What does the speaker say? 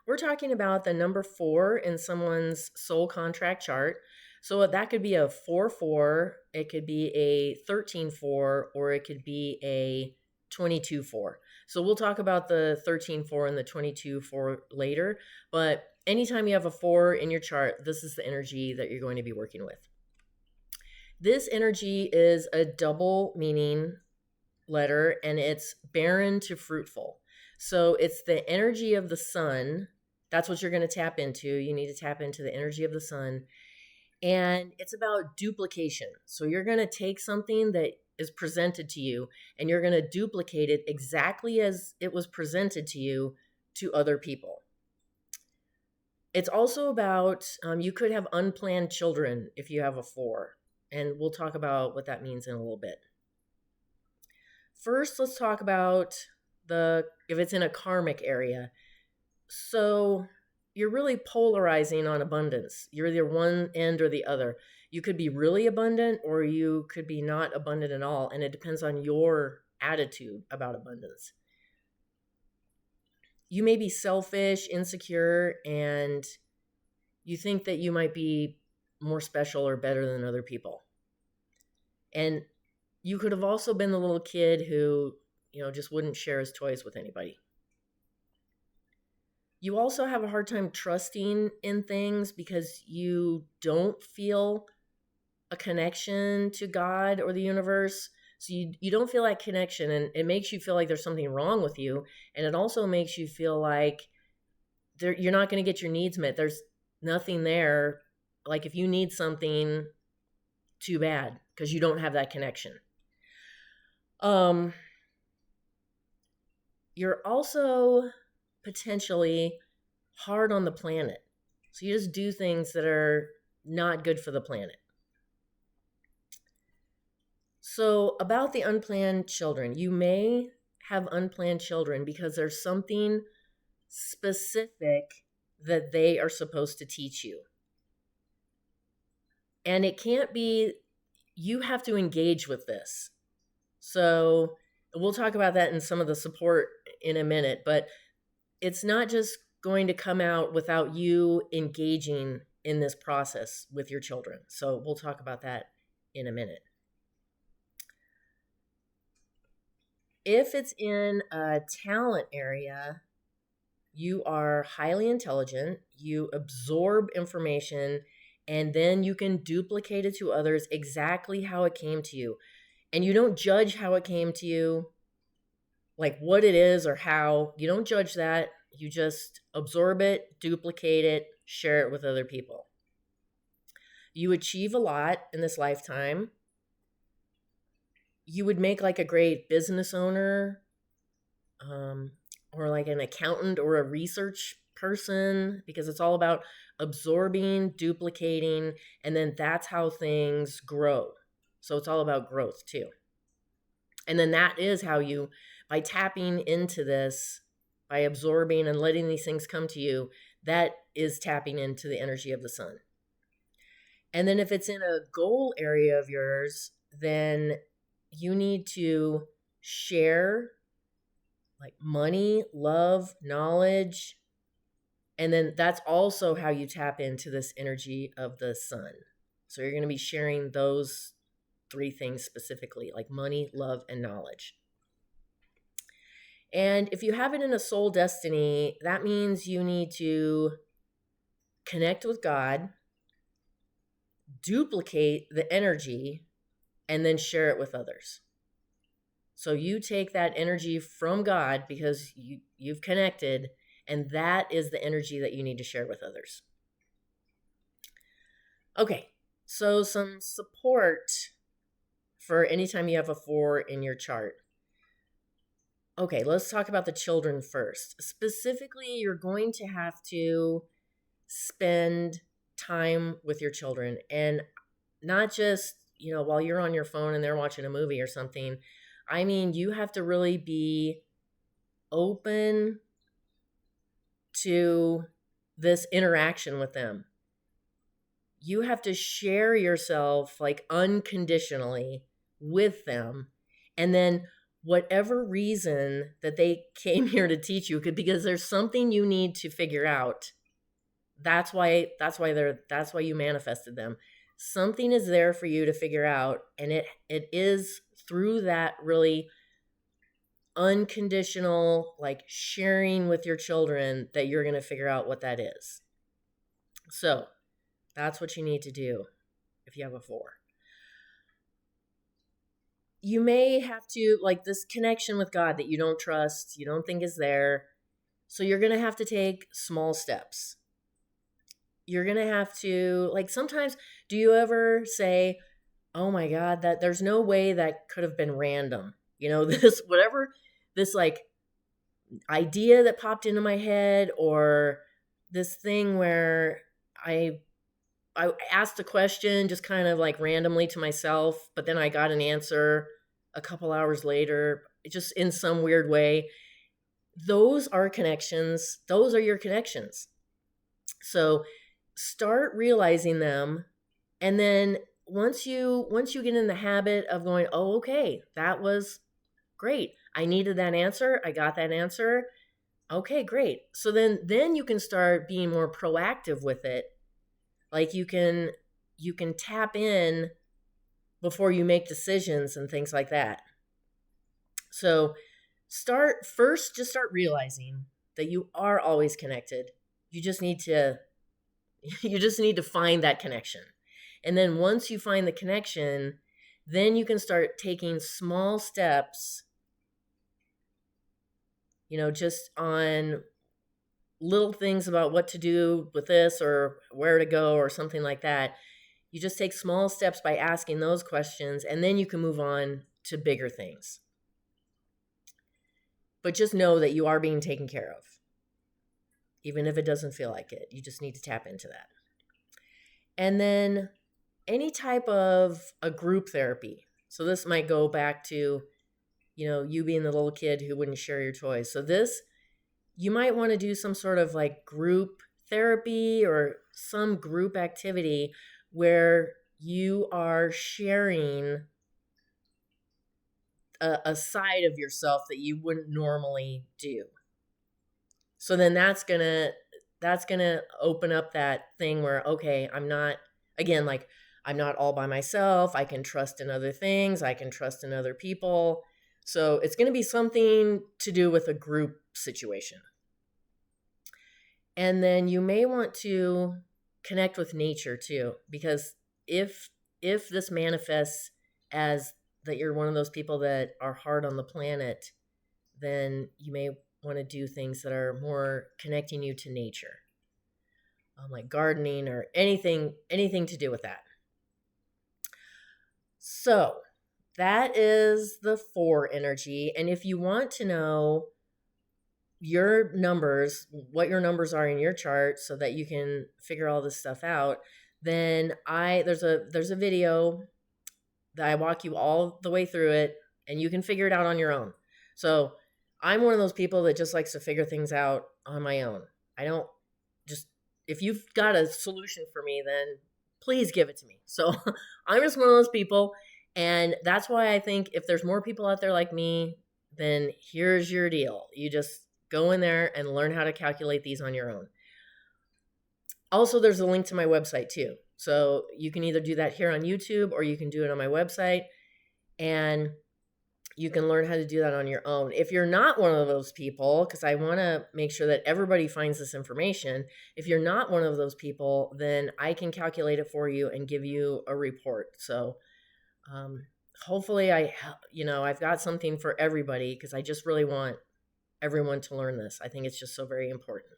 We're talking about the number 4 in someone's soul contract chart. So that could be a 4-4, it could be a 13-4, or it could be a 22-4. So we'll talk about the 13-4 and the 22-4 later. But anytime you have a 4 in your chart, this is the energy that you're going to be working with. This energy is a double meaning letter, and it's barren to fruitful. So it's the energy of the sun. That's what you're going to tap into. You need to tap into the energy of the sun. And it's about duplication. So you're going to take something that is presented to you and you're going to duplicate it exactly as it was presented to you to other people. It's also about, you could have unplanned children if you have a 4. And we'll talk about what that means in a little bit. First, let's talk about if it's in a karmic area. So you're really polarizing on abundance. You're either one end or the other. You could be really abundant or you could be not abundant at all. And it depends on your attitude about abundance. You may be selfish, insecure, and you think that you might be more special or better than other people. And you could have also been the little kid who, just wouldn't share his toys with anybody. You also have a hard time trusting in things because you don't feel a connection to God or the universe. So you don't feel that connection, and it makes you feel like there's something wrong with you. And it also makes you feel like you're not going to get your needs met. There's nothing there. Like if you need something, too bad, because you don't have that connection. You're also potentially hard on the planet. So you just do things that are not good for the planet. So about the unplanned children, you may have unplanned children because there's something specific that they are supposed to teach you. And it can't be, you have to engage with this. So we'll talk about that in some of the support in a minute, but it's not just going to come out without you engaging in this process with your children. So we'll talk about that in a minute. If it's in a talent area, you are highly intelligent, you absorb information, and then you can duplicate it to others exactly how it came to you. And you don't judge how it came to you, like what it is or how. You don't judge that. You just absorb it, duplicate it, share it with other people. You achieve a lot in this lifetime. You would make like a great business owner, or like an accountant or a research person, because it's all about absorbing, duplicating, and then that's how things grow. So it's all about growth too. And then that is how you, by tapping into this, by absorbing and letting these things come to you, that is tapping into the energy of the sun. And then if it's in a goal area of yours, then you need to share like money, love, knowledge. And then that's also how you tap into this energy of the sun. So you're going to be sharing those 3 things specifically, like money, love, and knowledge. And if you have it in a soul destiny, that means you need to connect with God, duplicate the energy, and then share it with others. So you take that energy from God because you've connected, and that is the energy that you need to share with others. Okay, so some support for anytime you have a 4 in your chart. Okay, let's talk about the children first. Specifically, you're going to have to spend time with your children, and not just, while you're on your phone and they're watching a movie or something. I mean, you have to really be open to this interaction with them. You have to share yourself like unconditionally with them. And then whatever reason that they came here to teach you, because there's something you need to figure out. That's why you manifested them. Something is there for you to figure out, and it is through that really unconditional, like, sharing with your children, that you're going to figure out what that is. So that's what you need to do if you have a 4. You may have to, like, this connection with God that you don't trust, you don't think is there. So you're going to have to take small steps. You're going to have to, like, sometimes, do you ever say, oh my God, that there's no way that could have been random? This, whatever, this, like, idea that popped into my head, or this thing where I asked a question just kind of like randomly to myself, but then I got an answer a couple hours later, just in some weird way. Those are connections. Those are your connections. So start realizing them. And then once you get in the habit of going, oh, okay, that was great. I needed that answer. I got that answer. Okay, great. So then you can start being more proactive with it. Like, you can tap in before you make decisions and things like that. So just start realizing that you are always connected. You just need to find that connection. And then once you find the connection, then you can start taking small steps, just on little things about what to do with this or where to go or something like that. You just take small steps by asking those questions, and then you can move on to bigger things. But just know that you are being taken care of, even if it doesn't feel like it. You just need to tap into that. And then any type of a group therapy. So this might go back to, you being the little kid who wouldn't share your toys. So you might want to do some sort of like group therapy or some group activity where you are sharing a side of yourself that you wouldn't normally do. So then that's gonna open up that thing where, okay, I'm not all by myself. I can trust in other things. I can trust in other people. So it's going to be something to do with a group situation. And then you may want to connect with nature too, because if this manifests as that you're one of those people that are hard on the planet, then you may want to do things that are more connecting you to nature, like gardening or anything to do with that. So that is the 4 energy. And if you want to know your numbers, what your numbers are in your chart, so that you can figure all this stuff out, then there's a video that I walk you all the way through it, and you can figure it out on your own. So I'm one of those people that just likes to figure things out on my own. I don't just, if you've got a solution for me, then please give it to me. So I'm just one of those people. And that's why I think if there's more people out there like me, then here's your deal. You just go in there and learn how to calculate these on your own. Also, there's a link to my website too. So you can either do that here on YouTube, or you can do it on my website, and you can learn how to do that on your own. If you're not one of those people, because I want to make sure that everybody finds this information, if you're not one of those people, then I can calculate it for you and give you a report. So hopefully I've got something for everybody, because I just really want everyone to learn this. I think it's just so very important.